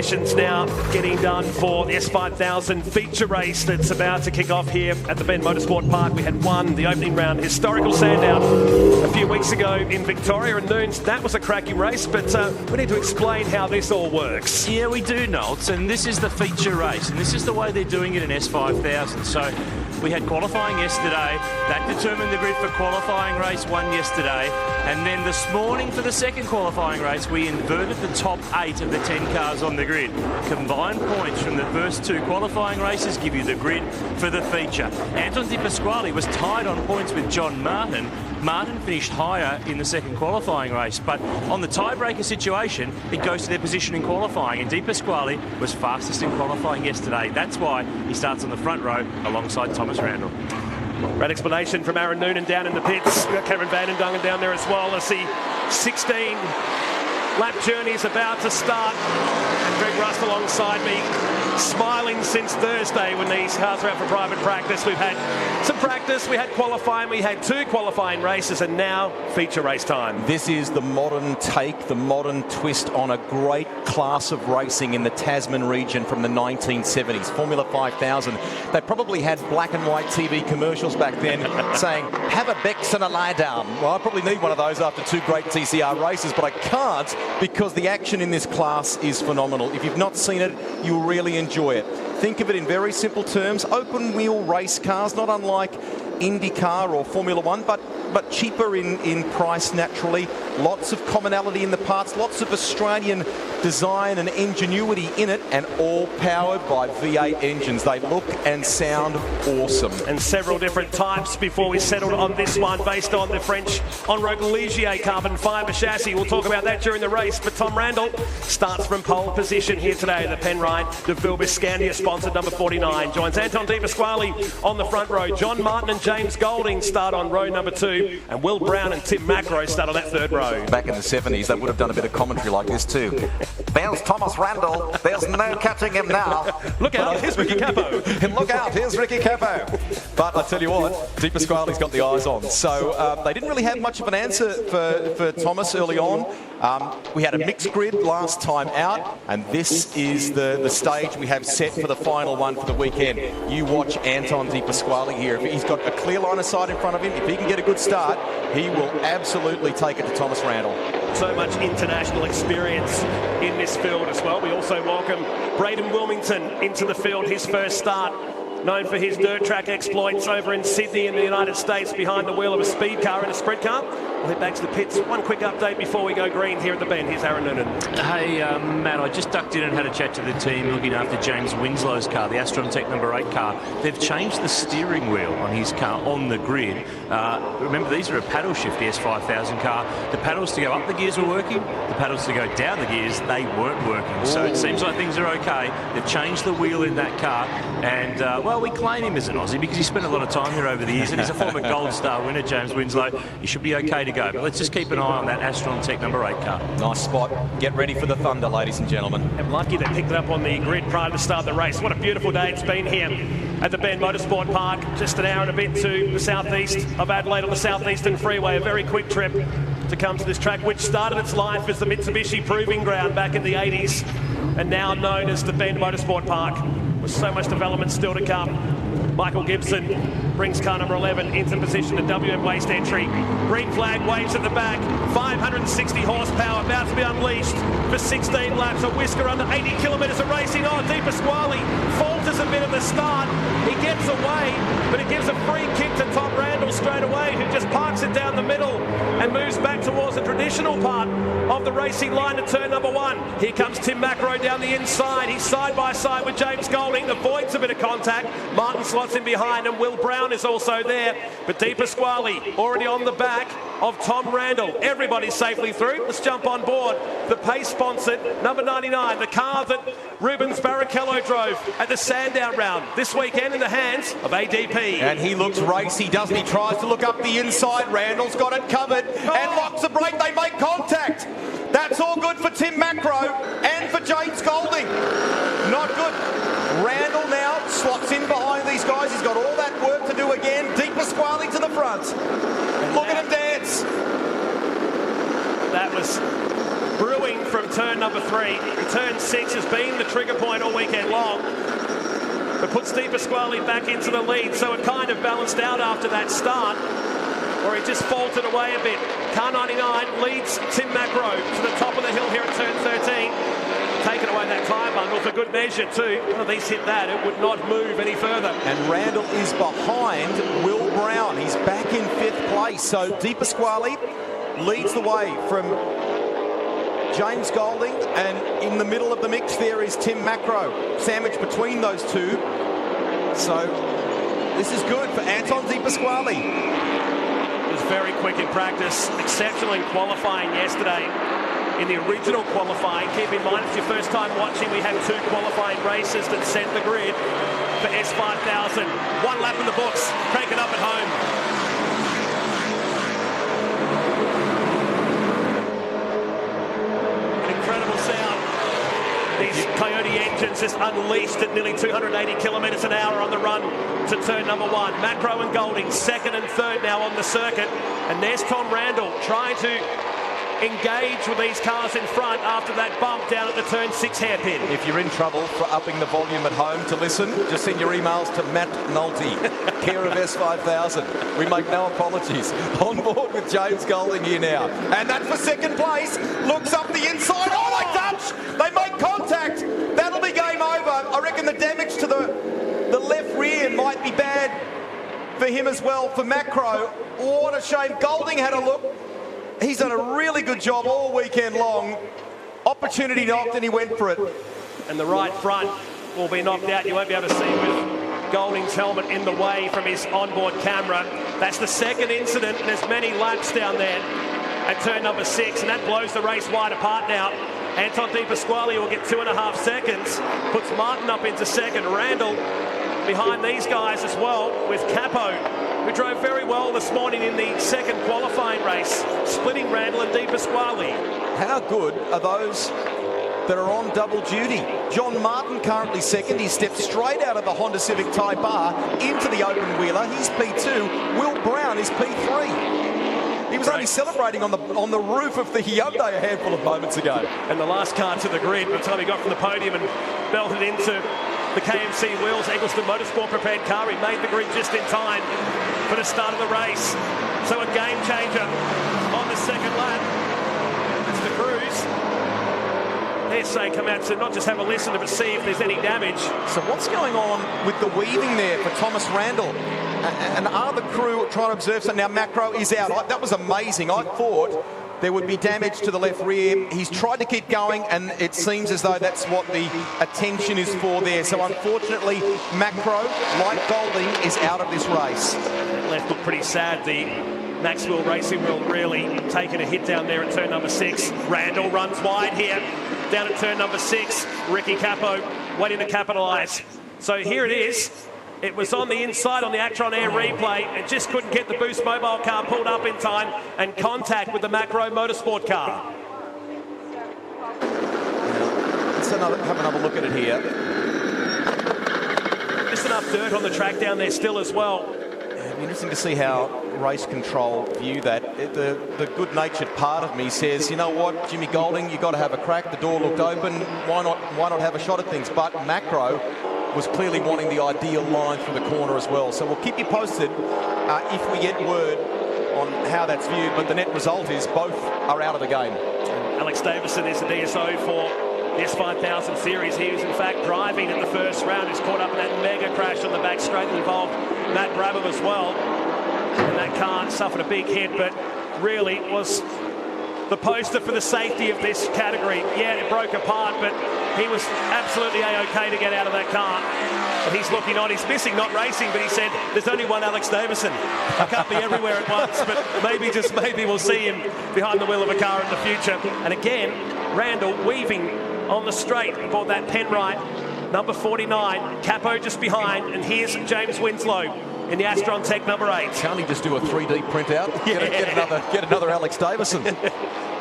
preparations now getting done for the S5000 feature race that's about to kick off here at the Ben Motorsport Park. We had won the opening round, historical Sandown, a few weeks ago in Victoria and Noons. That was a cracking race, but we need to explain how this all works. Yeah, we do, Nolts, and this is the feature race, and this is the way they're doing it in S5000. So we had qualifying yesterday. That determined the grid for qualifying race 1 yesterday. And then this morning for the second qualifying race, we inverted the top 8 of the 10 cars on the grid. Combined points from the first 2 qualifying races give you the grid for the feature. Anton Di Pasquale was tied on points with John Martin. Martin finished higher in the second qualifying race, but on the tiebreaker situation, it goes to their position in qualifying, and Di Pasquale was fastest in qualifying yesterday. That's why he starts on the front row alongside Thomas Randall. Great explanation from Aaron Noonan down in the pits. We've got Cameron Vandendungen down there as well. I see 16 lap journey is about to start, and Greg Rust alongside me, smiling since Thursday when these cars were out for private practice. We've had some practice, we had qualifying, we had 2 qualifying races, and now feature race time. This is the modern take, the modern twist on a great class of racing in the Tasman region from the 1970s. Formula 5000. They probably had black and white TV commercials back then saying, have a Bex and a lie down. Well, I probably need one of those after 2 great TCR races, but I can't because the action in this class is phenomenal. If you've not seen it, you'll really enjoy it. Think of it in very simple terms. Open wheel race cars, not unlike IndyCar or Formula 1, but cheaper in price naturally. Lots of commonality in the parts, lots of Australian design and ingenuity in it, and all powered by V8 engines. They look and sound awesome. And several different types before we settled on this one based on the French En-Route Ligier carbon fibre chassis. We'll talk about that during the race, but Tom Randall starts from pole position here today. The Penrite de Vilbiscandia sponsored number 49 joins Anton Di Pasquale on the front row. John Martin and James Golding start on row number 2, and Will Brown and Tim Macro start on that 3rd row. Back in the 70s, they would have done a bit of commentary like this too. There's Thomas Randall. There's no catching him now. Look out, here's Ricky Capo. Look out, here's Ricky Capo. But I tell you what, Di Pasquale's got the eyes on. So they didn't really have much of an answer for Thomas early on. We had a mixed grid last time out, and this is the stage we have set for the final one for the weekend. You watch Anton Di Pasquale here. If he's got a clear line of sight in front of him, if he can get a good start, he will absolutely take it to Thomas Randall. So much international experience in this field as well. We also welcome Braden Wilmington into the field, his first start. Known for his dirt track exploits over in Sydney in the United States behind the wheel of a speed car and a sprint car. We'll head back to the pits. One quick update before we go green here at the bend. Here's Aaron Noonan. Hey, Matt, I just ducked in and had a chat to the team looking after James Winslow's car, the Astron Tech number 8 car. They've changed the steering wheel on his car on the grid. Remember, these are a paddle shift, the S5000 car. The paddles to go up the gears were working. The paddles to go down the gears, they weren't working. So it seems like things are okay. They've changed the wheel in that car. And, well, we claim him as an Aussie because he spent a lot of time here over the years, and he's a former Gold Star winner, James Winslow. He should be okay to go. But let's just keep an eye on that Astron Tech number 8 car. Nice spot. Get ready for the thunder, ladies and gentlemen. I'm lucky they picked it up on the grid prior to the start of the race. What a beautiful day it's been here at the Ben Motorsport Park. Just an hour and a bit to the southeast of Adelaide on the Southeastern Freeway. A very quick trip to come to this track, which started its life as the Mitsubishi Proving Ground back in the 80s and now known as the Ben Motorsport Park, with so much development still to come. Michael Gibson brings car number 11 into position at WM Waste Entry. Green flag waves at the back. 560 horsepower about to be unleashed for 16 laps. A whisker under 80 kilometres of racing. Oh, Di Pasquale falters a bit at the start. He gets away, but it gives a free kick to Tom Randall straight away, who just parks it down the middle and moves back towards the traditional part of the racing line to turn number 1. Here comes Tim Macro down the inside. He's side by side with James Golding. Avoids a bit of contact. Martin slots in behind, and Will Brown is also there. But Di Pasquale already on the back of Tom Randall. Everybody's safely through. Let's jump on board the pace-sponsored number 99, the car that Rubens Barrichello drove at the Sandown round this weekend in the hands of ADP. And he looks racy, doesn't he? Tries to look up the inside. Randall's got it covered and locks the brake. They make contact. That's all good for Tim Macro and for James Golding. Not good. Randall now slots in behind these guys. He's got all that work to do again. Di Pasquale to the front. Look at him dance. That was brewing from turn number 3. Turn 6 has been the trigger point all weekend long. But puts Di Pasquale back into the lead, so it kind of balanced out after that start, or he just faltered away a bit. Car 99 leads Tim Macro to the top of the hill here at turn 13. Taking away that tyre bundle for good measure too. Well, if he's hit that, it would not move any further. And Randall is behind Will Brown. He's back in 5th place. So Di Pasquale leads the way from James Golding, and in the middle of the mix there is Tim Macro, sandwiched between those two. So this is good for Anton Di Pasquale. He was very quick in practice, exceptional in qualifying yesterday. In the original qualifying, keep in mind, it's your first time watching, we had 2 qualifying races that set the grid for S5000. 1 lap in the books, crank it up at home. Incredible sound. These Coyote engines just unleashed at nearly 280 kilometres an hour on the run to turn number 1. Macro and Golding, 2nd and 3rd now on the circuit. And there's Tom Randall trying to engage with these cars in front after that bump down at the turn 6 hairpin. If you're in trouble for upping the volume at home to listen, just send your emails to Matt Nolte, care of S5000. We make no apologies. On board with James Golding here now. And that's for 2nd place. Looks up the inside. Oh, they touch! They make contact. That'll be game over. I reckon the damage to the left rear might be bad for him as well, for Macro. What a shame. Golding had a look. He's done a really good job all weekend long. Opportunity knocked and he went for it. And the right front will be knocked out. You won't be able to see with Golding's helmet in the way from his onboard camera. That's the 2nd incident, and there's many laps down there at turn number 6, and that blows the race wide apart now. Anton Di Pasquale will get 2.5 seconds, puts Martin up into 2nd. Randall behind these guys as well, with Capo, who drove very well this morning in the 2nd qualifying race, splitting Randall and Di Pasquale. How good are those that are on double duty? John Martin currently 2nd. He stepped straight out of the Honda Civic Type R into the open wheeler. He's P2. Will Brown is P3. He was only celebrating on the roof of the Hyundai a handful of moments ago. And the last car to the grid, by the time he got from the podium and belted into the KMC wheels, Eggleston Motorsport prepared car, he made the grid just in time for the start of the race. So a game changer on the 2nd lap. It's the Cruise. They're saying come out to not just have a listen, but see if there's any damage. So what's going on with the weaving there for Thomas Randall? And are the crew trying to observe something? Now Macro is out. That was amazing. I thought there would be damage to the left rear. He's tried to keep going, and it seems as though that's what the attention is for there. So unfortunately, Macro, like Golding, is out of this race. Left looked pretty sad. The Maxwell Racing Wheel really taking a hit down there at turn number 6. Randall runs wide here, down at turn number 6. Ricky Capo waiting to capitalise. So here it is. It was on the inside on the Actron Air replay and just couldn't get the Boost Mobile car pulled up in time and contact with the Macro Motorsport car. Let's have another look at it here. Just enough dirt on the track down there still as well. It'd be interesting to see how race control view that. The good-natured part of me says, you know what, Jimmy Golding, you've got to have a crack. The door looked open. Why not have a shot at things? But Macro was clearly wanting the ideal line from the corner as well. So we'll keep you posted if we get word on how that's viewed. But the net result is both are out of the game. Alex Davison is the DSO for the S5000 series. He was in fact driving in the first round. He's caught up in that mega crash on the back straight that involved Matt Brabham as well. And that car suffered a big hit, but really was the poster for the safety of this category. Yeah, it broke apart, but he was absolutely A-OK to get out of that car. And he's looking on. He's missing, not racing, but he said, there's only one Alex Davison. I can't be everywhere at once, but maybe, just maybe, we'll see him behind the wheel of a car in the future. And again, Randall weaving on the straight aboard that Penrite, number 49. Capo just behind, and here's James Winslow in the Astron Tech number 8. Can't he just do a 3D printout? Get another Alex Davison.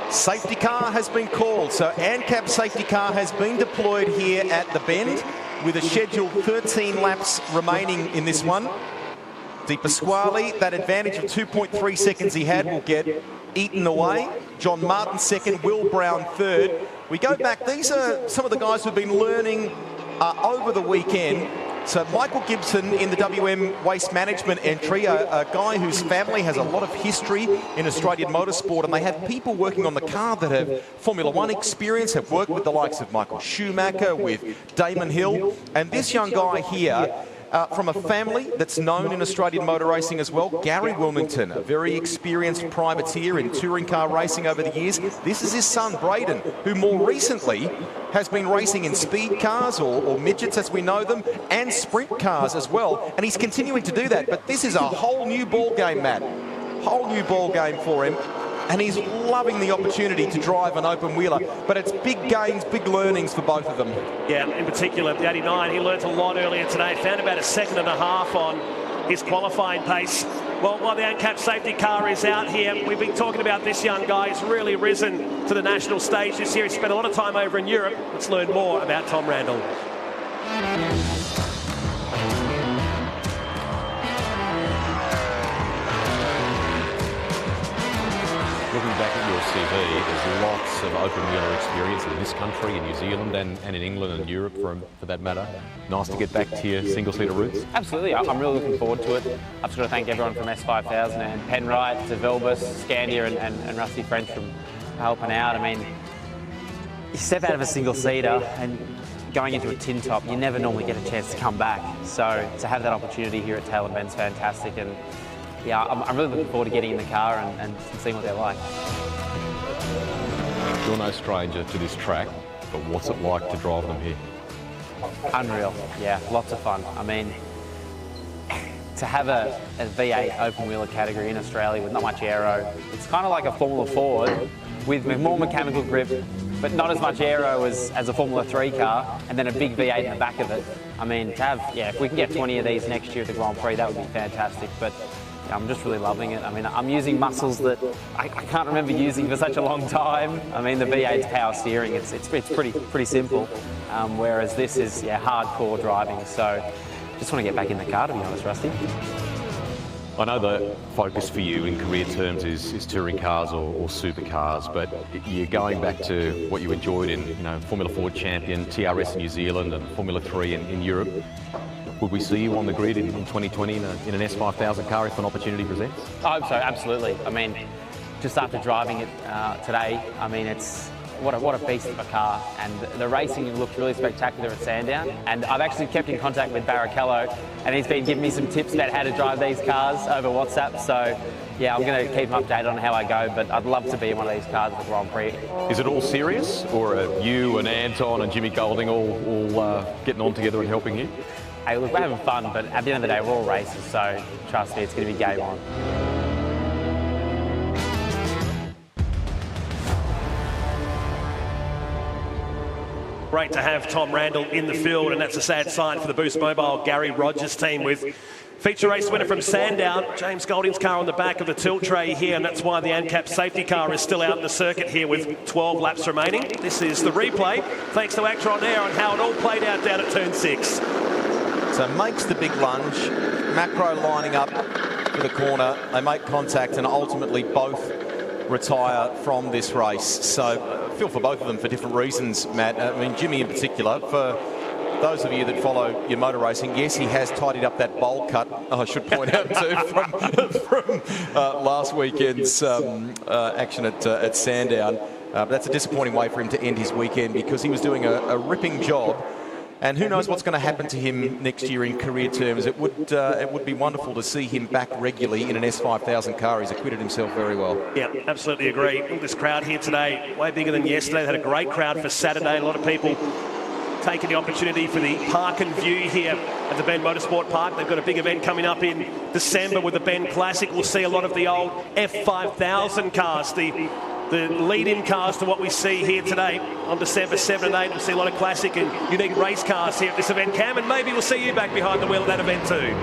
Safety car has been called. So ANCAP safety car has been deployed here at the bend with a scheduled 13 laps remaining in this one. Di Pasquale, that advantage of 2.3 seconds he had will get eaten away. John Martin second, Will Brown third. We go back, these are some of the guys who've been learning over the weekend. So Michael Gibson in the WM Waste Management entry, a guy whose family has a lot of history in Australian motorsport, and they have people working on the car that have Formula One experience, have worked with the likes of Michael Schumacher, with Damon Hill, and this young guy here, from a family that's known in Australian motor racing as well, Gary Wilmington, a very experienced privateer in touring car racing over the years. This is his son, Braden, who more recently has been racing in speed cars, or midgets as we know them, and sprint cars as well. And he's continuing to do that. But this is a whole new ball game, Matt. Whole new ball game for him. And he's loving the opportunity to drive an open wheeler. But it's big gains, big learnings for both of them. Yeah, in particular, the 89, he learnt a lot earlier today. Found about a second and a half on his qualifying pace. Well, while the ANCAP safety car is out here, we've been talking about this young guy. He's really risen to the national stage this year. He spent a lot of time over in Europe. Let's learn more about Tom Randall. Looking back at your CV, there's lots of open wheeler experience in this country, in New Zealand and in England and Europe for that matter. Nice to get back to your single-seater roots. Absolutely, I'm really looking forward to it. I've just got to thank everyone from S5000 and Penrite to Vilbus, Scandia and Rusty French for helping out. I mean, you step out of a single-seater and going into a tin top, you never normally get a chance to come back. So to have that opportunity here at Tailem is fantastic. And yeah, I'm really looking forward to getting in the car and seeing what they're like. You're no stranger to this track, but what's it like to drive them here? Unreal, yeah, lots of fun. I mean, to have a V8 open wheeler category in Australia with not much aero, it's kind of like a Formula Ford with more mechanical grip, but not as much aero as a Formula 3 car, and then a big V8 in the back of it. I mean, to have, yeah, if we can get 20 of these next year at the Grand Prix, that would be fantastic. But I'm just really loving it. I mean, I'm using muscles that I can't remember using for such a long time. I mean, the V8's power steering, it's pretty simple, whereas this is, yeah, hardcore driving. So just want to get back in the car, to be honest, Rusty. I know the focus for you in career terms is touring cars or supercars, but you're going back to what you enjoyed in, Formula Ford champion, TRS in New Zealand and Formula 3 in Europe. Would we see you on the grid in 2020 in an S5000 car if an opportunity presents? I hope so, absolutely. I mean, just after driving it today, I mean, it's what a beast of a car, and the racing looked really spectacular at Sandown. And I've actually kept in contact with Barrichello, and he's been giving me some tips about how to drive these cars over WhatsApp. So yeah, I'm going to keep him updated on how I go, but I'd love to be in one of these cars at the Grand Prix. Is it all serious, or are you and Anton and Jimmy Golding all getting on together and helping you? Hey, look, we're having fun, but at the end of the day, we're all racers, so trust me, it's going to be game on. Great to have Tom Randall in the field, and that's a sad sign for the Boost Mobile Gary Rogers team with feature race winner from Sandown, James Golding's car on the back of the tilt tray here, and that's why the ANCAP safety car is still out in the circuit here with 12 laps remaining. This is the replay, thanks to Actron Air, on how it all played out down at turn 6. So makes the big lunge, Macro lining up for the corner, they make contact and ultimately both retire from this race. So I feel for both of them for different reasons, Matt. I mean, Jimmy in particular, for those of you that follow your motor racing, yes, he has tidied up that bowl cut, I should point out too, from last weekend's action at Sandown. But that's a disappointing way for him to end his weekend because he was doing a ripping job. And who knows what's going to happen to him next year in career terms. It would be wonderful to see him back regularly in an S5000 car. He's acquitted himself very well. Yeah, absolutely agree. Look, this crowd here today, way bigger than yesterday. They had a great crowd for Saturday. A lot of people taking the opportunity for the park and view here at the Bend Motorsport Park. They've got a big event coming up in December with the Bend Classic. We'll see a lot of the old F5000 cars, the lead-in cars to what we see here today on December 7 and 8. We'll see a lot of classic and unique race cars here at this event, Cam, and maybe we'll see you back behind the wheel at that event too.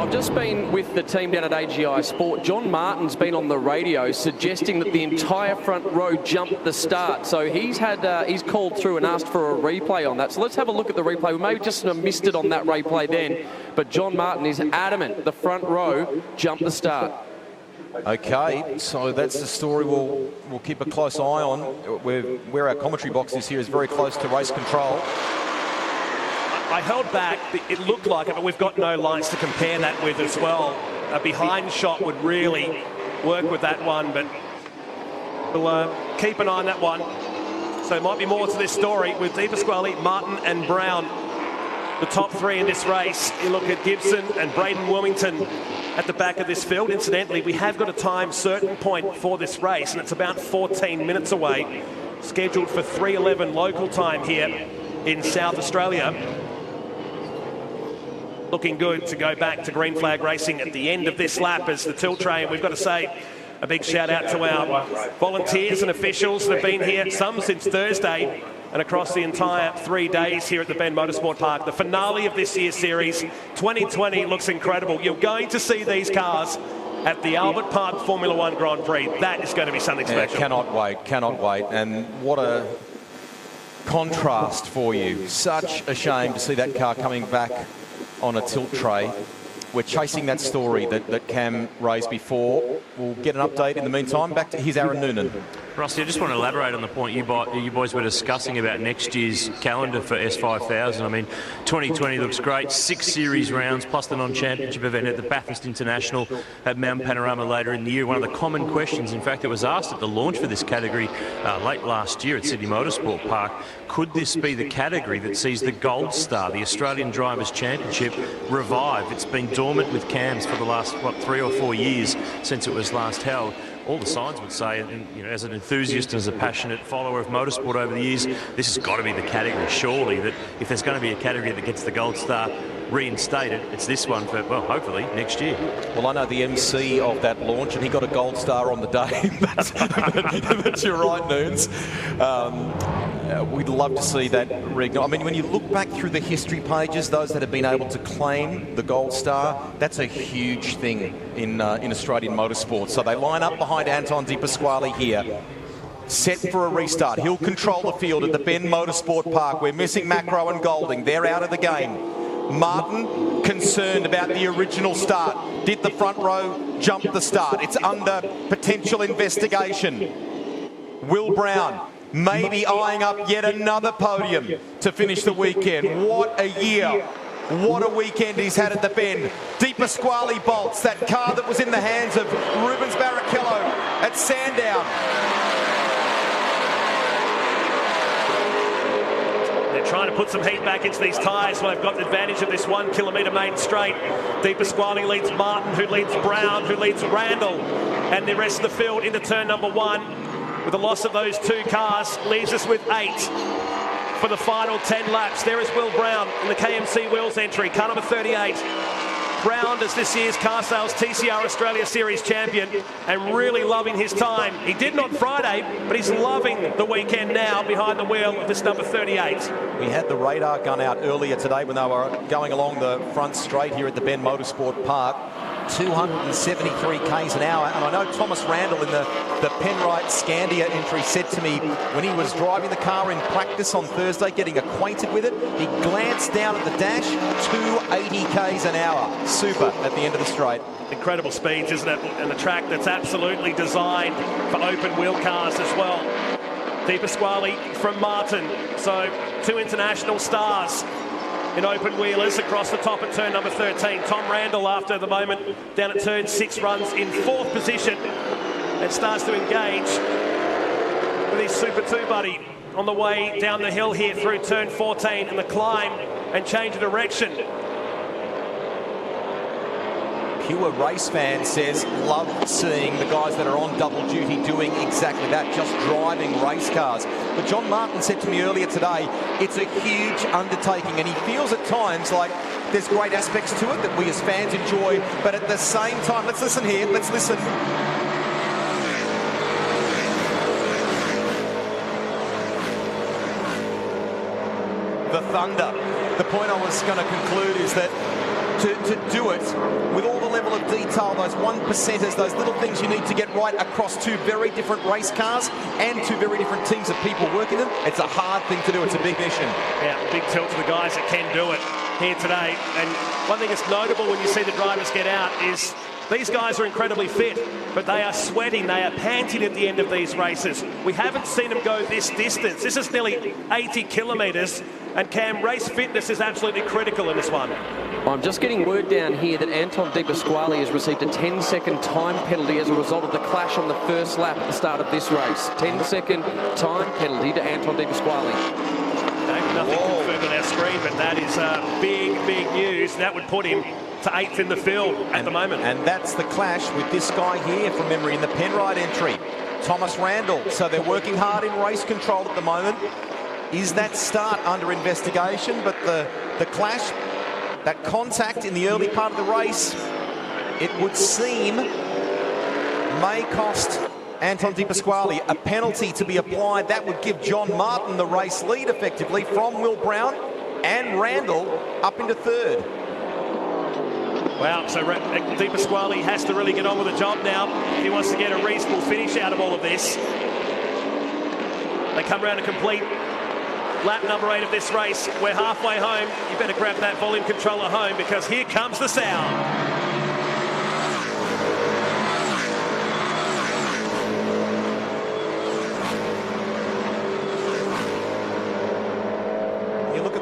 I've just been with the team down at AGI Sport. John Martin's been on the radio suggesting that the entire front row jumped the start. So he's called through and asked for a replay on that. So let's have a look at the replay. We may just have missed it on that replay then, but John Martin is adamant the front row jumped the start. Okay, so that's the story we'll keep a close eye on. Where our commentary box is here is very close to race control. I held back. It looked like it, but we've got no lights to compare that with as well. A behind shot would really work with that one, but we'll keep an eye on that one. So there might be more to this story with De Pasquale, Martin and Brown, the top three in this race. You look at Gibson and Braden Wilmington at the back of this field. Incidentally, we have got a time certain point for this race, and it's about 14 minutes away, scheduled for 3:11 local time here in South Australia. Looking good to go back to green flag racing at the end of this lap as the tilt train. We've got to say a big shout out to our volunteers and officials that have been here, some since Thursday and across the entire 3 days here at the Bend Motorsport Park. The finale of this year's series, 2020, looks incredible. You're going to see these cars at the Albert Park Formula One Grand Prix. That is going to be something special. Cannot wait. And what a contrast for you. Such a shame to see that car coming back on a tilt tray. We're chasing that story that Cam raised before. We'll get an update in the meantime. Back to here's Aaron Noonan. Rusty, I just want to elaborate on the point you boys were discussing about next year's calendar for S5000. I mean, 2020 looks great. 6 series rounds plus the non-championship event at the Bathurst International at Mount Panorama later in the year. One of the common questions, in fact, that was asked at the launch for this category late last year at Sydney Motorsport Park, could this be the category that sees the Gold Star, the Australian Drivers' Championship, revive? It's been dormant with CAMS for the last, 3 or 4 years since it was last held. All the signs would say, and as an enthusiast and as a passionate follower of motorsport over the years, this has got to be the category, surely, that if there's going to be a category that gets the Gold Star reinstated, it's this one for, well, hopefully next year. Well, I know the MC of that launch, and he got a Gold Star on the day. But you're right, Noons. We'd love to see that reignite. I mean, when you look back through the history pages, those that have been able to claim the Gold Star, that's a huge thing in Australian motorsport. So they line up behind Anton De Pasquale here, set for a restart. He'll control the field at the Bend Motorsport Park. We're missing Macro and Golding. They're out of the game. Martin, concerned about the original start. Did the front row jump the start? It's under potential investigation. Will Brown, maybe eyeing up yet another podium to finish the weekend. What a year. What a weekend he's had at the Bend. De Pasquale bolts, that car that was in the hands of Rubens Barrichello at Sandown. They're trying to put some heat back into these tyres. Well, they've got the advantage of this 1 kilometre main straight. De Pasquale leads Martin, who leads Brown, who leads Randall, and the rest of the field into turn number 1. With the loss of those 2 cars, leaves us with 8 for the final 10 laps. There is Will Brown in the KMC Wheels entry, car number 38. Crowned as this year's Car Sales TCR Australia Series champion and really loving his time. He didn't on Friday, but he's loving the weekend now behind the wheel of this number 38. We had the radar gun out earlier today when they were going along the front straight here at the Bend Motorsport Park. 273 k's an hour, and I know Thomas Randall in the Penrite Scandia entry said to me when he was driving the car in practice on Thursday, getting acquainted with it, he glanced down at the dash, 280 k's an hour. Super at the end of the straight. Incredible speeds, isn't it? And a track that's absolutely designed for open wheel cars as well. De Pasquale from Martin, so 2 international stars in open wheelers across the top at turn number 13. Tom Randall, after the moment, down at turn 6, runs in 4th position and starts to engage with his Super 2 buddy on the way down the hill here through turn 14 and the climb and change of direction. Pure race fan says, love seeing the guys that are on double duty doing exactly that, just driving race cars. But John Martin said to me earlier today, it's a huge undertaking, and he feels at times like there's great aspects to it that we as fans enjoy, but at the same time, let's listen here, let's listen. The thunder. The point I was going to conclude is that to do it with all the level of detail, those 1%ers, those little things you need to get right across 2 very different race cars and 2 very different teams of people working them, it's a hard thing to do. It's a big mission. Yeah, big tilt to the guys that can do it here today. And one thing that's notable when you see the drivers get out is These guys are incredibly fit, but they are sweating, they are panting at the end of these races. We haven't seen them go this distance. This is nearly 80 kilometres, and Cam, race fitness is absolutely critical in this one. I'm just getting word down here that Anton De Pasquale has received a 10-second time penalty as a result of the clash on the first lap at the start of this race. 10-second time penalty to Anton De Pasquale. Nothing confirmed on our screen, but that is big news. That would put him to 8th in the field at the moment. And that's the clash with this guy here from memory in the Penrite entry, Thomas Randall. So they're working hard in race control at the moment. Is that start under investigation? But the clash, that contact in the early part of the race, it would seem may cost Anton De Pasquale a penalty to be applied. That would give John Martin the race lead effectively from Will Brown and Randall up into 3rd. Wow, so De Pasquale has to really get on with the job now if he wants to get a reasonable finish out of all of this. They come around to complete lap number 8 of this race. We're halfway home. You better grab that volume controller home because here comes the sound.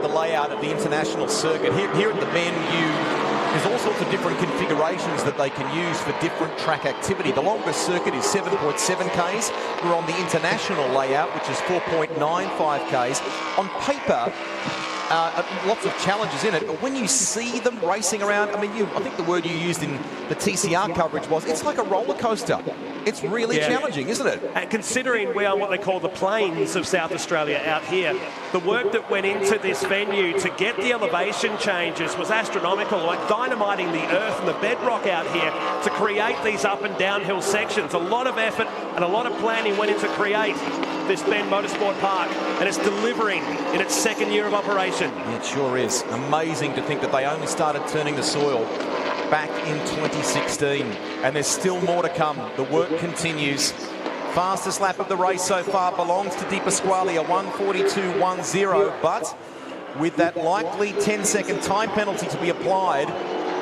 Layout of the international circuit. Here at the Bend, there's all sorts of different configurations that they can use for different track activity. The longest circuit is 7.7 Ks. We're on the international layout, which is 4.95 Ks. On paper, lots of challenges in it, but when you see them racing around, I mean, I think the word you used in the TCR coverage was, it's like a roller coaster. It's really challenging, isn't it? And considering we are what they call the plains of South Australia out here, the work that went into this venue to get the elevation changes was astronomical, like dynamiting the earth and the bedrock out here to create these up and downhill sections. A lot of effort and a lot of planning went into create this Bend Motorsport Park, and it's delivering in its 2nd year of operation. It sure is. Amazing to think that they only started turning the soil back in 2016, and there's still more to come. The work continues. Fastest lap of the race so far belongs to De Pasquale, a 1:42.10, but with that likely 10-second time penalty to be applied,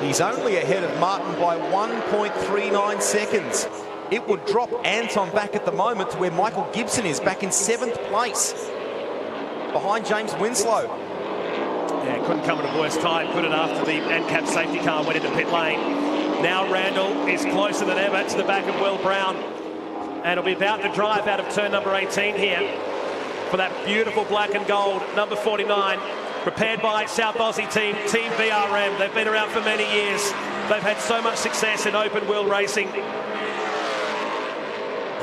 he's only ahead of Martin by 1.39 seconds. It would drop Anton back at the moment to where Michael Gibson is, back in 7th place, behind James Winslow. Yeah, couldn't come at a worse time, could it, after the NCAP safety car went into pit lane. Now Randall is closer than ever to the back of Will Brown, and he'll be about to drive out of turn number 18 here for that beautiful black and gold number 49, prepared by South Aussie team VRM. They've been around for many years. They've had so much success in open wheel racing.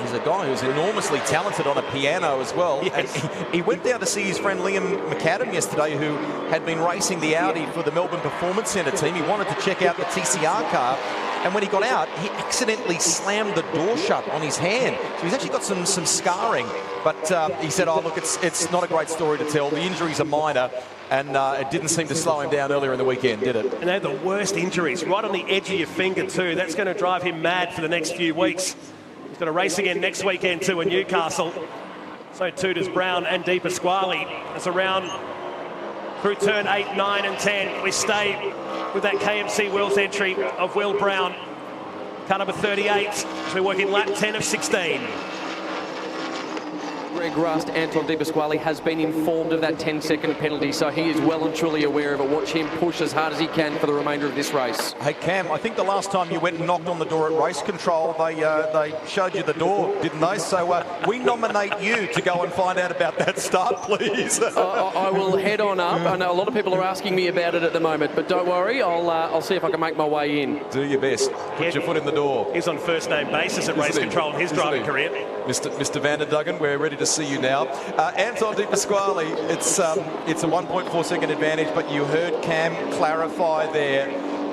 He's a guy who's enormously talented on a piano as well. Yes. And he went down to see his friend Liam McAdam yesterday, who had been racing the Audi for the Melbourne Performance Centre team. He wanted to check out the TCR car, and when he got out, he accidentally slammed the door shut on his hand. So he's actually got some scarring. But he said, oh, look, it's not a great story to tell. The injuries are minor, and it didn't seem to slow him down earlier in the weekend, did it? And they're the worst injuries, right on the edge of your finger too. That's going to drive him mad for the next few weeks. He's going to race again next weekend too in Newcastle. So too does Brown and De Pasquale. It's around through turn 8, 9 and 10. We stay with that KMC Wheels entry of Will Brown. Car number 38, as we work in lap 10 of 16. Greg Rust, Anton De Pasquale has been informed of that 10-second penalty, so he is well and truly aware of it. Watch him push as hard as he can for the remainder of this race. Hey, Cam, I think the last time you went and knocked on the door at Race Control, they showed you the door, didn't they? So we nominate you to go and find out about that start, please. I will head on up. I know a lot of people are asking me about it at the moment, but don't worry, I'll see if I can make my way in. Do your best. Put your foot in the door. He's on first-name basis at Race Control in his driving career. Mr. Van der Duggan, we're ready to see you now. Anton De Pasquale, it's a 1.4 second advantage, but you heard Cam clarify there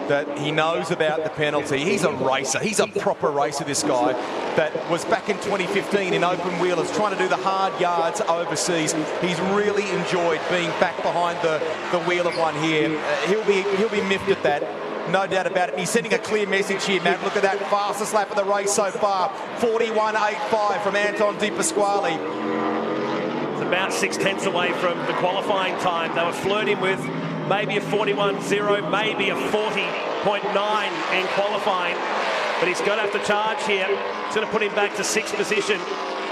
that he knows about the penalty. He's a racer. He's a proper racer, this guy, that was back in 2015 in open wheelers, trying to do the hard yards overseas. He's really enjoyed being back behind the wheel of one here. He'll be miffed at that. No doubt about it. He's sending a clear message here, Matt. Look at that fastest lap of the race so far. 41.85 from Anton De Pasquale. It's about 6/10 away from the qualifying time. They were flirting with maybe a 41.0, maybe a 40.9 in qualifying. but he's going to have to charge here. It's going to put him back to 6th position,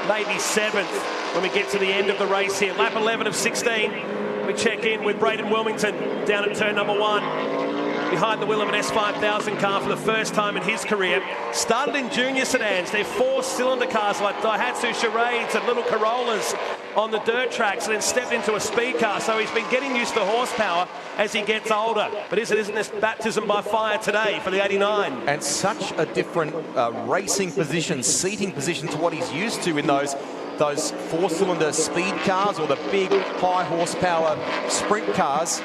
maybe 7th when we get to the end of the race here. Lap 11 of 16. We check in with Braden Wilmington down at turn number 1. Behind the wheel of an S5000 car for the first time in his career. Started in junior sedans. They're 4-cylinder cars like Daihatsu Charades and little Corollas on the dirt tracks, and then stepped into a speed car. So he's been getting used to horsepower as he gets older. But isn't this baptism by fire today for the 89? And such a different racing position, seating position to what he's used to in those 4-cylinder speed cars or the big high horsepower sprint cars.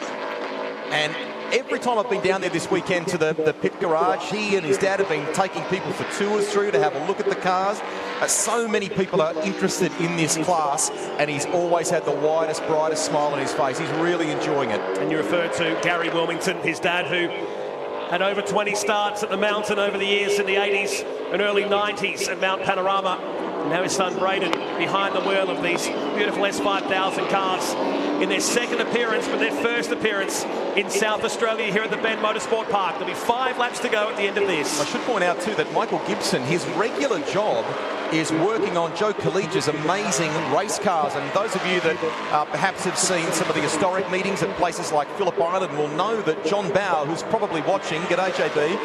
And every time I've been down there this weekend to the pit garage, he and his dad have been taking people for tours through to have a look at the cars. So many people are interested in this class, and he's always had the widest, brightest smile on his face. He's really enjoying it. And you referred to Gary Wilmington, his dad, who had over 20 starts at the mountain over the years in the 80s and early 90s at Mount Panorama. And now his son Braden behind the wheel of these beautiful S5000 cars in their second appearance, but their first appearance in South Australia here at the Bend Motorsport Park. There'll be 5 laps to go at the end of this. I should point out too that Michael Gibson, his regular job is working on Joe Collegia's amazing race cars. And those of you that perhaps have seen some of the historic meetings at places like Phillip Island will know that John Bow, who's probably watching, g'day JB,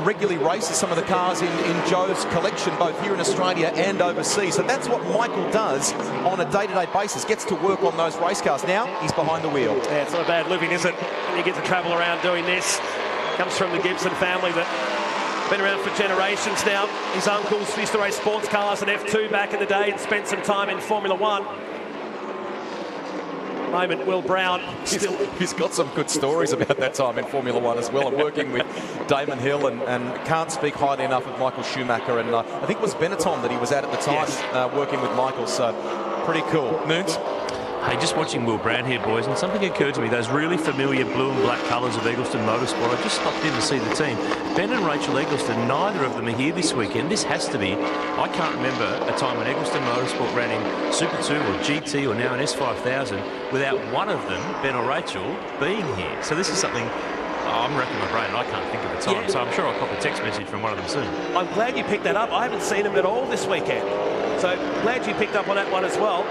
regularly races some of the cars in Joe's collection, both here in Australia and overseas. So that's what Michael does on a day-to-day basis, gets to work on those race cars. Now he's behind the wheel. Yeah, it's not a bad living, is it? You get to travel around doing this. Comes from the Gibson family that been around for generations now. His uncles used to race sports cars and F2 back in the day and spent some time in Formula 1. Moment, Will Brown still... He's got some good stories about that time in Formula 1 as well, and working with Damon Hill, and can't speak highly enough of Michael Schumacher, and I think it was Benetton that he was at the time, yes. Working with Michael, so pretty cool. Nunes? Hey, just watching Will Brown here, boys, and something occurred to me. Those really familiar blue and black colours of Eggleston Motorsport. I just stopped in to see the team. Ben and Rachel Eggleston, neither of them are here this weekend. This has to be, I can't remember a time when Eggleston Motorsport ran in Super 2 or GT or now an S5000 without one of them, Ben or Rachel, being here. So this is something... I'm racking my brain and I can't think of a time, so I'm sure I'll cop a text message from one of them soon. I'm glad you picked that up. I haven't seen them at all this weekend. So glad you picked up on that one as well.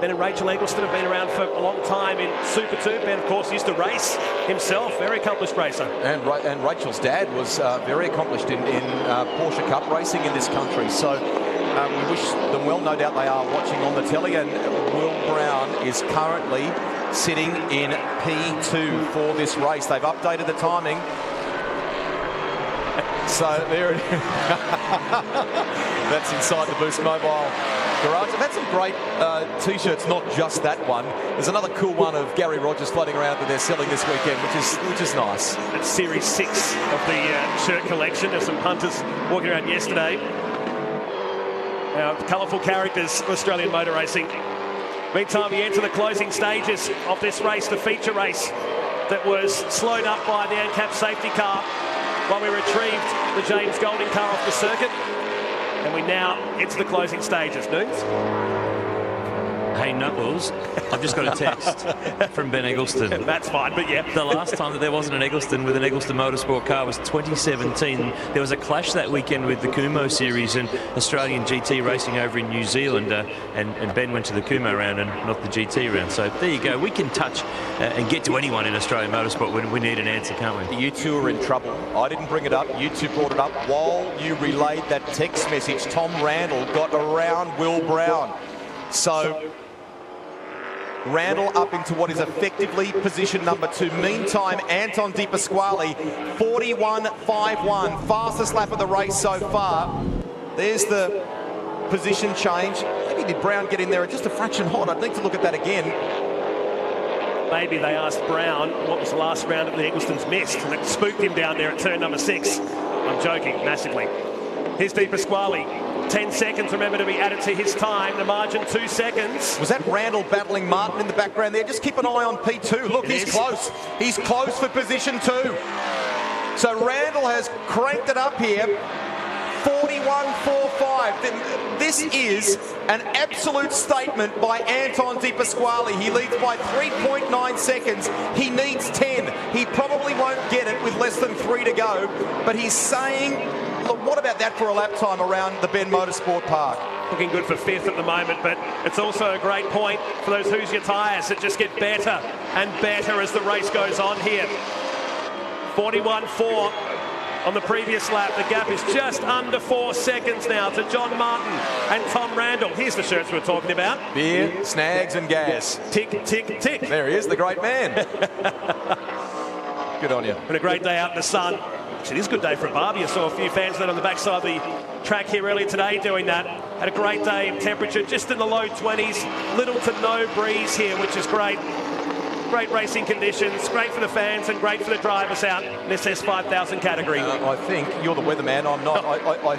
Ben and Rachel Eggleston have been around for a long time in Super 2. Ben, of course, used to race himself, very accomplished racer. And Rachel's dad was very accomplished in Porsche Cup racing in this country. So we wish them well. No doubt they are watching on the telly. And Will Brown is currently sitting in P2 for this race. They've updated the timing. So there it is. That's inside the Boost Mobile garage. I've had some great T-shirts, not just that one. There's another cool one of Gary Rogers floating around that they're selling this weekend, which is nice. That's Series 6 of the shirt collection. There's some punters walking around yesterday. Colourful characters of Australian motor racing. Meantime, we enter the closing stages of this race, the feature race that was slowed up by the ANCAP safety car while we retrieved the James Golding car off the circuit. And we now enter the closing stages. Nunes? Hey, Knuckles, I've just got a text from Ben Eggleston. That's fine, but yeah. The last time that there wasn't an Eggleston with an Eggleston Motorsport car was 2017. There was a clash that weekend with the Kumo series and Australian GT racing over in New Zealand, and Ben went to the Kumo round and not the GT round. So there you go. We can touch and get to anyone in Australian motorsport when we need an answer, can't we? You two are in trouble. I didn't bring it up. You two brought it up while you relayed that text message. Tom Randall got around Will Brown. So... Randall up into what is effectively position number 2. Meantime, Anton De Pasquale, 41.51, fastest lap of the race so far. There's the position change. Maybe did Brown get in there just a fraction hot? I'd need to look at that again. Maybe they asked Brown what was the last round that the Egglestons missed, and it spooked him down there at turn number 6. I'm joking, massively. Here's De Pasquale. 10 seconds, remember, to be added to his time. The margin, 2 seconds. Was that Randall battling Martin in the background there? Just keep an eye on P2. Look, he's close. He's close for position 2. So Randall has cranked it up here. 41.45. This is an absolute statement by Anton De Pasquale. He leads by 3.9 seconds. He needs 10. He probably won't get it with less than 3 to go, but he's saying, look, what about that for a lap time around the Ben Motorsport Park? Looking good for 5th at the moment, but it's also a great point for those Hoosier tyres that just get better and better as the race goes on here. 41.4 on the previous lap. The gap is just under 4 seconds now to John Martin and Tom Randall. Here's the shirts we were talking about. Beer, snags and gas. Tick, tick, tick. There he is, the great man. Good on you. Been a great day out in the sun. Actually, it is a good day for a barbie. I saw a few fans that on the backside of the track here earlier today doing that. Had a great day in temperature, just in the low 20s. Little to no breeze here, which is great. Great racing conditions, great for the fans and great for the drivers out in this S5000 category. I think you're the weatherman, I'm not. I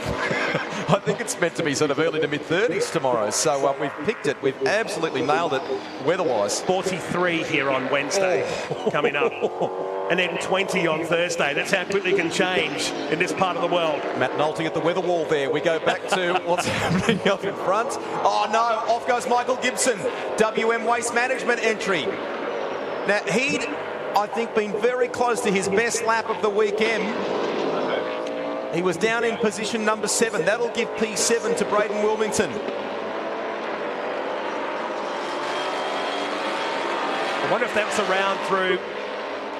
think it's meant to be sort of early to mid-30s tomorrow, so we've picked it. We've absolutely nailed it weather-wise. 43 here on Wednesday coming up. And then 20 on Thursday. That's how quickly it can change in this part of the world. Matt Nolte at the weather wall there. We go back to what's happening up in front. Oh no, off goes Michael Gibson. WM Waste Management entry. Now, he'd, I think, been very close to his best lap of the weekend. He was down in position number 7. That'll give P7 to Braden Wilmington. I wonder if that was around through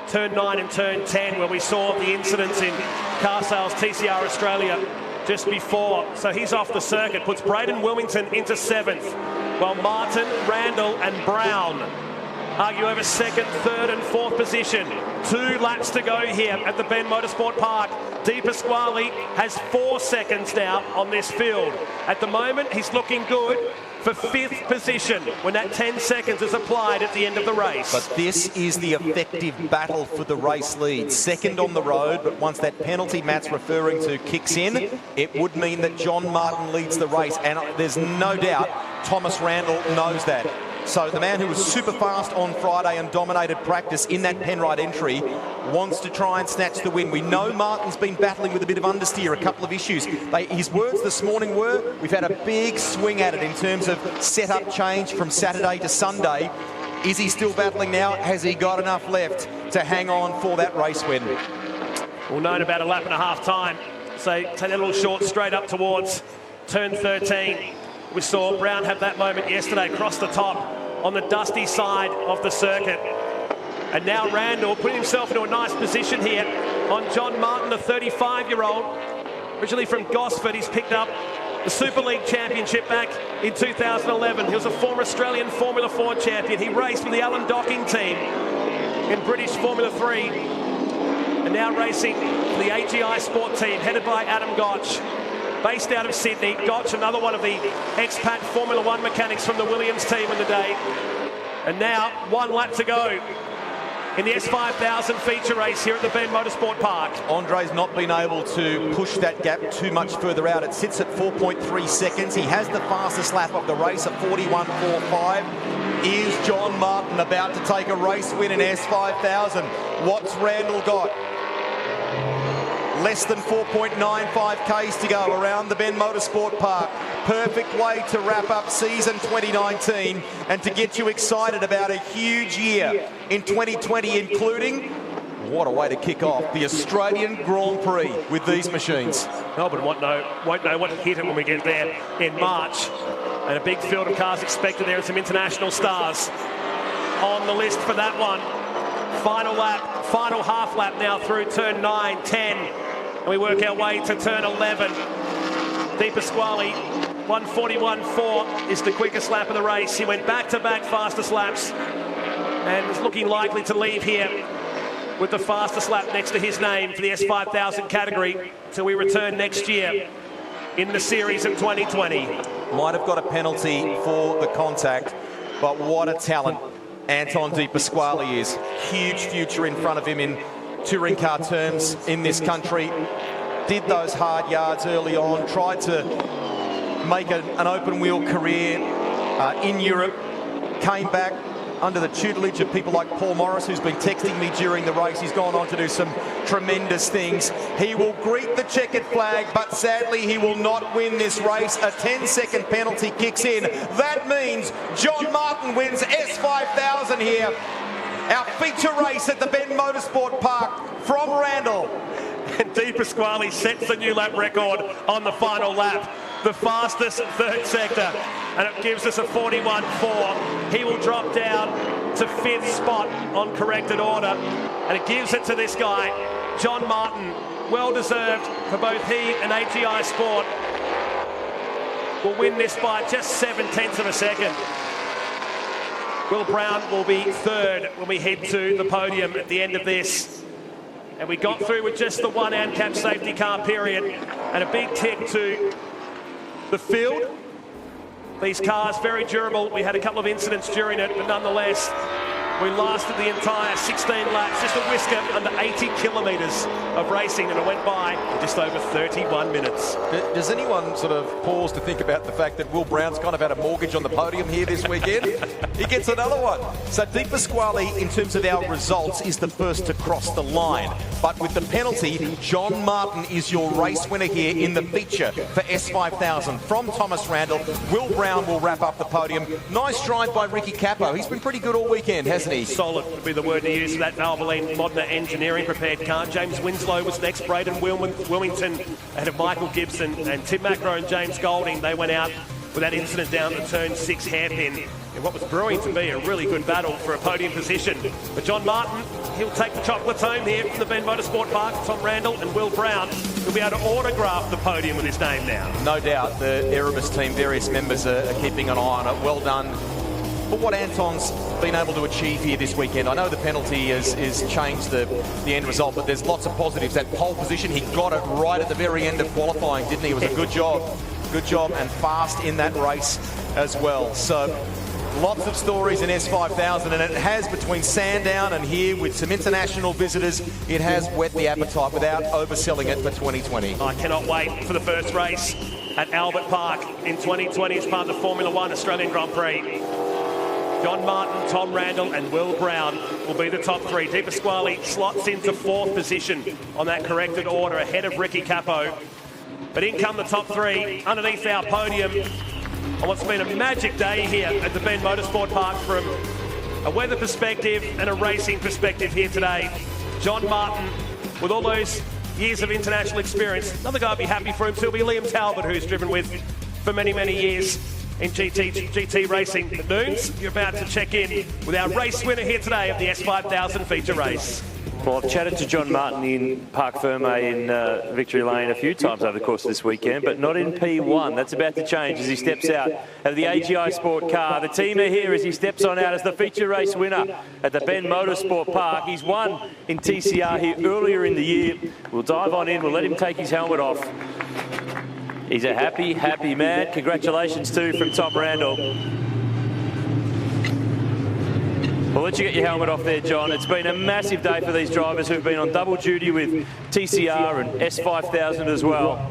turn 9 and turn 10 where we saw the incidents in car sales TCR Australia just before. So he's off the circuit, puts Braden Wilmington into 7th, while Martin, Randall and Brown argue over 2nd, 3rd and 4th position. 2 laps to go here at the Ben Motorsport Park. De Pasquale has 4 seconds now on this field. At the moment, he's looking good for 5th position when that 10 seconds is applied at the end of the race. But this is the effective battle for the race lead. 2nd on the road, but once that penalty Matt's referring to kicks in, it would mean that John Martin leads the race. And there's no doubt Thomas Randall knows that. So the man who was super fast on Friday and dominated practice in that Penrite entry wants to try and snatch the win. We know Martin's been battling with a bit of understeer, a couple of issues. His words this morning were, we've had a big swing at it in terms of setup change from Saturday to Sunday. Is he still battling now? Has he got enough left to hang on for that race win? We'll know in about a lap and a half time. So take that little short straight up towards turn 13. We saw Brown have that moment yesterday across the top on the dusty side of the circuit. And now Randall putting himself into a nice position here on John Martin, the 35-year-old. Originally from Gosford, he's picked up the Super League Championship back in 2011. He was a former Australian Formula 4 champion. He raced with the Alan Docking team in British Formula 3. And now racing for the AGI Sport team, headed by Adam Gotch. Based out of Sydney. Gotch, another one of the expat Formula 1 mechanics from the Williams team in the day. And now 1 lap to go in the S5000 feature race here at the Ben Motorsport Park. Andre's not been able to push that gap too much further out. It sits at 4.3 seconds. He has the fastest lap of the race at 41.45. Is John Martin about to take a race win in S5000? What's Randall got? Less than 4.95 Ks to go around the Ben Motorsport Park. Perfect way to wrap up season 2019 and to get you excited about a huge year in 2020, including, what a way to kick off, the Australian Grand Prix with these machines. Melbourne won't know what hit it when we get there in March. And a big field of cars expected there and some international stars on the list for that one. Final lap, final half lap now through turn 9, 10. And we work our way to turn 11. De Pasquale, 1:41.4 is the quickest lap of the race. He went back-to-back fastest laps and is looking likely to leave here with the fastest lap next to his name for the S5000 category till we return next year in the series of 2020. Might have got a penalty for the contact, but what a talent Anton De Pasquale is. Huge future in front of him in touring car terms in this country. Did those hard yards early on, tried to make an open wheel career in Europe, came back, under the tutelage of people like Paul Morris, who's been texting me during the race. He's gone on to do some tremendous things. He will greet the checkered flag, but sadly he will not win this race. A 10-second penalty kicks in. That means John Martin wins S5000 here. Our feature race at the Ben Motorsport Park from Randall. And Di Pasquale sets the new lap record on the final lap. The fastest third sector, and it gives us a 41.4. He will drop down to 5th spot on corrected order, and it gives it to this guy, John Martin. Well deserved for both he and AGI Sport. Will win this by just 0.7 of a second. Will Brown will be 3rd when we head to the podium at the end of this. And we got through with just the one ANCAP safety car period, and a big tip to the field. These cars very durable. We had a couple of incidents during it, but nonetheless, we lasted the entire 16 laps, just a whisker under 80 kilometres of racing, and it went by in just over 31 minutes. Does anyone sort of pause to think about the fact that Will Brown's kind of had a mortgage on the podium here this weekend? He gets another one. So Di Pasquale, in terms of our results, is the first to cross the line. But with the penalty, John Martin is your race winner here in the feature for S5000 from Thomas Randall. Will Brown will wrap up the podium. Nice drive by Ricky Capo. He's been pretty good all weekend, hasn't he? Solid would be the word to use for that Valvoline Modena Engineering prepared car. James Winslow was next. Braden Wilmington ahead of Michael Gibson, and Tim Macro and James Golding, they went out with that incident down the turn 6 hairpin in what was brewing to be a really good battle for a podium position. But John Martin, he'll take the chocolates home here from the Ben Motorsport Park. Tom Randall and Will Brown will be able to autograph the podium with his name now. No doubt the Erebus team, various members are keeping an eye on it. Well done for what Anton's been able to achieve here this weekend. I know the penalty has changed the end result, but there's lots of positives. That pole position, he got it right at the very end of qualifying, didn't he? It was a good job and fast in that race as well. So lots of stories in S5000, and it has, between Sandown and here with some international visitors, it has whet the appetite without overselling it for 2020. I cannot wait for the first race at Albert Park in 2020 as part of the Formula One Australian Grand Prix. John Martin, Tom Randall and Will Brown will be the top 3. Di Pasquale slots into 4th position on that corrected order ahead of Ricky Capo. But in come the top 3 underneath our podium on what's been a magic day here at the Ben Motorsport Park from a weather perspective and a racing perspective here today. John Martin, with all those years of international experience, another guy I'd be happy for him too will be Liam Talbot, who's driven with for many, many years in GT racing. But Noons, you're about to check in with our race winner here today of the S5000 feature race. Well, I've chatted to John Martin in Parc Ferme in Victory Lane a few times over the course of this weekend, but not in P1. That's about to change as he steps out of the AGI Sport car. The team are here as he steps on out as the feature race winner at the Ben Motorsport Park. He's won in TCR here earlier in the year. We'll dive on in. We'll let him take his helmet off. He's a happy, happy man. Congratulations too from Tom Randall. We'll let you get your helmet off there, John. It's been a massive day for these drivers who've been on double duty with TCR and S5000 as well.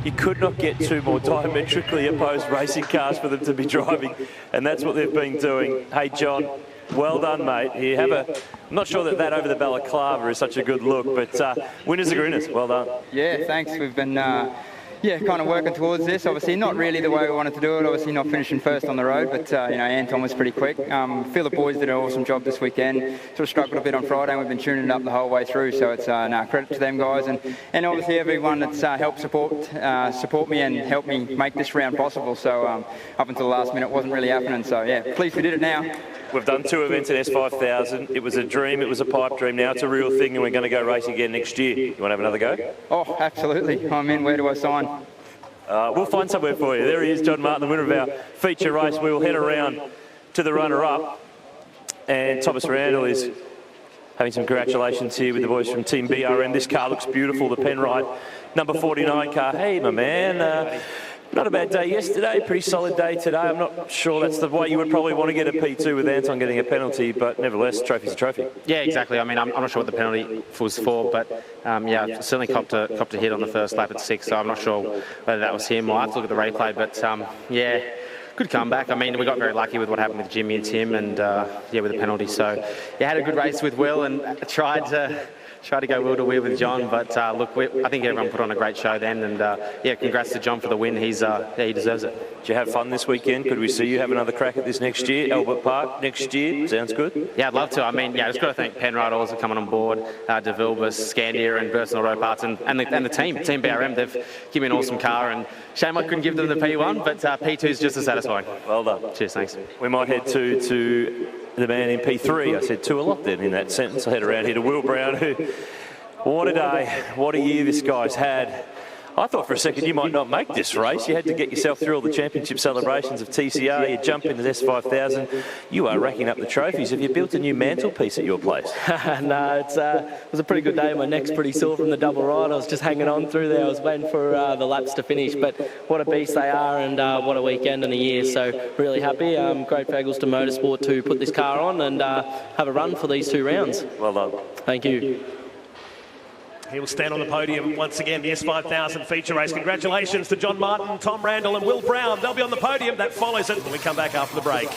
You could not get 2 more diametrically opposed racing cars for them to be driving, and that's what they've been doing. Hey, John, well done, mate. You have I'm not sure that over the balaclava is such a good look, but winners are grinners. Well done. Yeah, thanks. We've been kind of working towards this. Obviously, not really the way we wanted to do it. Obviously, not finishing first on the road, but Anton was pretty quick. Feel the boys did an awesome job this weekend. Sort of struggled a bit on Friday, and we've been tuning it up the whole way through. So it's credit to them guys, and obviously everyone that's helped support me and helped me make this round possible. So up until the last minute, it wasn't really happening. So yeah, pleased we did it now. We've done 2 events at S5000. It was a dream, it was a pipe dream. Now it's a real thing, and we're going to go race again next year. You want to have another go? Oh, absolutely. I'm in. Where do I sign? We'll find somewhere for you. There he is, John Martin, the winner of our feature race. We will head around to the runner-up. And Thomas Randall is having some congratulations here with the boys from Team BRM. This car looks beautiful, the Penrite number 49 car. Hey, my man. Not a bad day yesterday, pretty solid day today. I'm not sure that's the way you would probably want to get a P2 with Anton getting a penalty, but nevertheless, trophy's a trophy. Yeah, exactly. I mean, I'm not sure what the penalty was for, but yeah, certainly copped a hit on the first lap at 6, so I'm not sure whether that was him. I'll have to look at the replay, but yeah, good comeback. I mean, we got very lucky with what happened with Jimmy and Tim, and yeah, with the penalty. So yeah, had a good race with Will, and tried to go wheel to wheel with John. But look, I think everyone put on a great show then, and yeah, congrats to John for the win. He deserves it. Did you have fun this weekend? Could we see you have another crack at this next year? Albert Park next year? Sounds good. Yeah, I'd love to. I mean, yeah, just got to thank Penrite also coming on board, DeVilbus, Scandia, and Versatile Road Parts, and the team BRM. They've given me an awesome car, and shame I couldn't give them the P1, but P2 is just as satisfying. Well done. Cheers, thanks. We might head to the man in P3. I said two a lot then in that sentence. I head around here to Will Brown, who, what a day, what a year this guy's had. I thought for a second you might not make this race. You had to get yourself through all the championship celebrations of TCR. You jump into the S5000. You are racking up the trophies. Have you built a new mantelpiece at your place? No, it was a pretty good day. My neck's pretty sore from the double ride. I was just hanging on through there. I was waiting for the laps to finish. But what a beast they are, and what a weekend and a year. So really happy. Great fagels to Motorsport to put this car on and have a run for these 2 rounds. Well done. Thank you. He will stand on the podium once again, the S5000 feature race. Congratulations to John Martin, Tom Randall and Will Brown. They'll be on the podium. That follows it when we come back after the break.